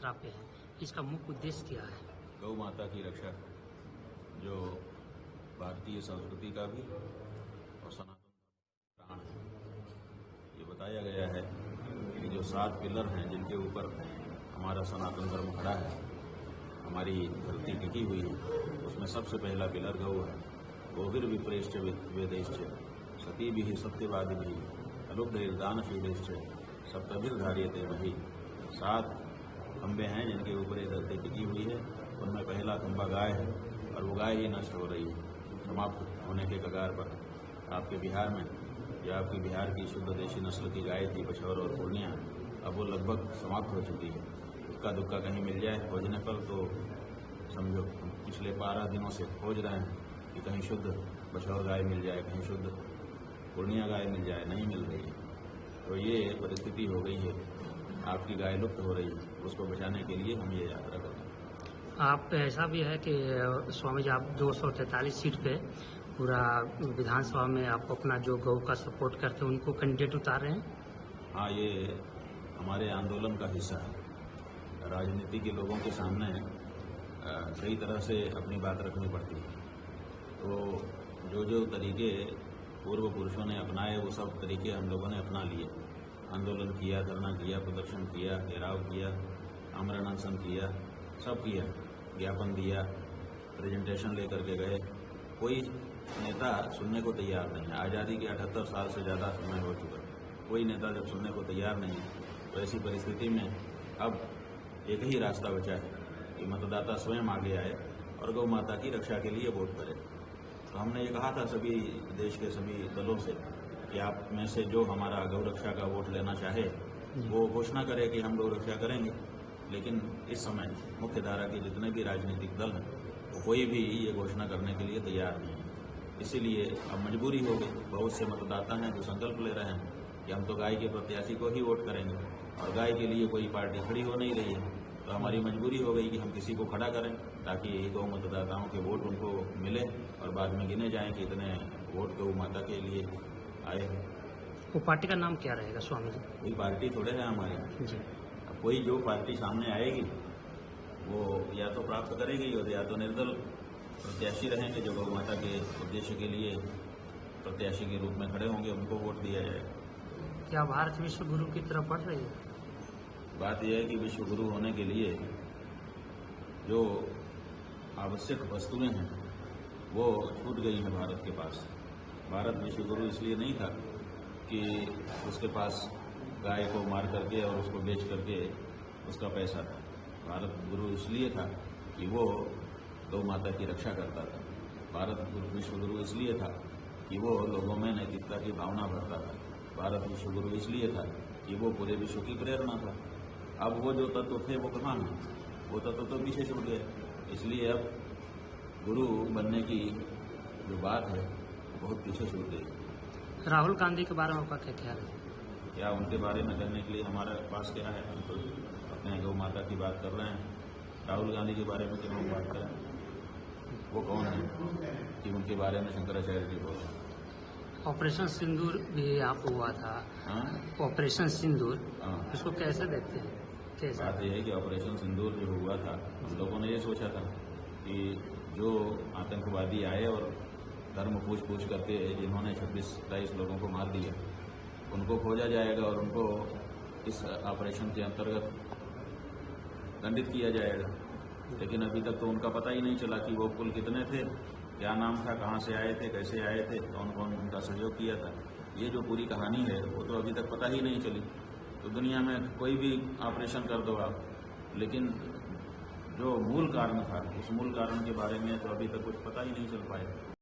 यात्रा पे हैं, इसका मुख्य उद्देश्य क्या है? गौ माता की रक्षा, जो भारतीय संस्कृति का भी और सनातन धर्म का प्राण है। ये बताया गया है कि जो 7 पिलर हैं जिनके ऊपर हमारा सनातन धर्म खड़ा है, हमारी धरती टिकी हुई है, उसमें सबसे पहला पिलर गौ है। गोभिर्विप्रेश्च वेदैश्च सतीभिः सत्यवादिभिः अलुब्धैर्दानशीलैश्च सप्तभिर्धार्यते मही। 7 खंबे हैं जिनके ऊपर ये धरती टिकी हुई है। उनमें पहला खंबा गाय है और वो गाय ही नष्ट हो रही है, समाप्त होने के कगार पर। आपके बिहार में, या आपकी बिहार की शुद्ध देशी नस्ल की गाय थी बछौर और पूर्णिया, अब वो लगभग समाप्त हो चुकी है। उसका दुक्का कहीं मिल जाए खोजने पर तो समझो पिछले 12 दिनों से खोज रहे हैं कि कहीं शुद्ध बछौर गाय मिल जाए, कहीं शुद्ध पूर्णिया गाय मिल जाए, नहीं मिल रही है। तो ये परिस्थिति हो गई है, आपकी गाय लुप्त हो रही है। उसको बचाने के लिए हम ये यात्रा कर रहे हैं। आप ऐसा भी है कि स्वामी जी, आप 243 सीट पे पूरा विधानसभा में आप अपना जो गौ का सपोर्ट करते हैं उनको कैंडिडेट उतार रहे हैं? हाँ, ये हमारे आंदोलन का हिस्सा है। राजनीति के लोगों के सामने कई तरह से अपनी बात रखनी पड़ती है। तो जो तरीके पूर्व पुरुषों ने अपनाए वो सब तरीके हम लोगों ने अपना लिए। आंदोलन किया, धरना किया, प्रदर्शन किया, घेराव किया, आमरण अनशन किया, सब किया, ज्ञापन दिया, प्रेजेंटेशन लेकर के गए। कोई नेता सुनने को तैयार नहीं है। आज़ादी के 78 साल से ज़्यादा समय हो चुका है, कोई नेता जब सुनने को तैयार नहीं है तो ऐसी परिस्थिति में अब एक ही रास्ता बचा है कि मतदाता स्वयं आगे आए और गौ माता की रक्षा के लिए वोट करें। तो हमने ये कहा था सभी देश के सभी दलों से कि आप में से जो हमारा गौ रक्षा का वोट लेना चाहे वो घोषणा करे कि हम गौ रक्षा करेंगे। लेकिन इस समय मुख्य धारा के जितने भी राजनीतिक दल हैं वो कोई भी ये घोषणा करने के लिए तैयार नहीं है। इसीलिए अब मजबूरी हो गई। बहुत से मतदाता हैं जो संकल्प ले रहे हैं कि हम तो गाय के प्रत्याशी को ही वोट करेंगे और गाय के लिए कोई पार्टी खड़ी हो नहीं रही है। तो हमारी मजबूरी हो गई कि हम किसी को खड़ा करें ताकि यही गौ मतदाताओं के वोट उनको मिले और बाद में गिने जाएं कि इतने वोट गौ माता के लिए आए। वो पार्टी का नाम क्या रहेगा स्वामी जी? कोई पार्टी थोड़े है हमारी जी। अब कोई जो पार्टी सामने आएगी वो या तो प्राप्त करेगी और या तो निर्दल प्रत्याशी रहेंगे जो गौ माता के उद्देश्य के लिए प्रत्याशी के रूप में खड़े होंगे, उनको वोट दिया जाएगा। क्या भारत विश्व गुरु की तरफ बढ़ रही है? बात यह है कि विश्व गुरु होने के लिए जो आवश्यक वस्तुएं हैं वो छूट गई हैं भारत के पास। भारत विश्व गुरु इसलिए नहीं था कि उसके पास गाय को मार करके और उसको बेच करके उसका पैसा था। भारत गुरु इसलिए था कि वो गौ माता की रक्षा करता था। भारत विश्व गुरु इसलिए था कि वो लोगों में नैतिकता की भावना भरता था। भारत विश्व गुरु इसलिए था कि वो पूरे विश्व की प्रेरणा था। अब वो जो तत्व थे वो कहाँ हैं? वो तत्व तो पीछे छूट गए। इसलिए अब गुरु बनने की जो बात है बहुत पीछे छूट गई। राहुल गांधी के बारे में आपका क्या ख्याल है? क्या उनके बारे में करने के लिए हमारे पास क्या है? हम तो अपने गौ माता की बात कर रहे हैं। राहुल गांधी के बारे में क्यों बात करें? वो कौन है कि उनके बारे में शंकराचार्य जी बोले? ऑपरेशन सिंदूर भी आप हुआ था। ऑपरेशन सिंदूर, उसको कैसे देखते हैं? कैसा? बात यह है कि ऑपरेशन सिंदूर जो हुआ था, हम लोगों ने ये सोचा था कि जो आतंकवादी आए और धर्म पूछ करके जिन्होंने 26-27 लोगों को मार दिया उनको खोजा जाएगा और उनको इस ऑपरेशन के अंतर्गत दंडित किया जाएगा। लेकिन अभी तक तो उनका पता ही नहीं चला कि वो कुल कितने थे, क्या नाम था, कहाँ से आए थे, कैसे आए थे, कौन कौन उनका सहयोग किया था। ये जो पूरी कहानी है वो तो अभी तक पता ही नहीं चली। तो दुनिया में कोई भी ऑपरेशन कर दो आप, लेकिन जो मूल कारण था उस मूल कारण के बारे में तो अभी तक कुछ पता ही नहीं चल पाया।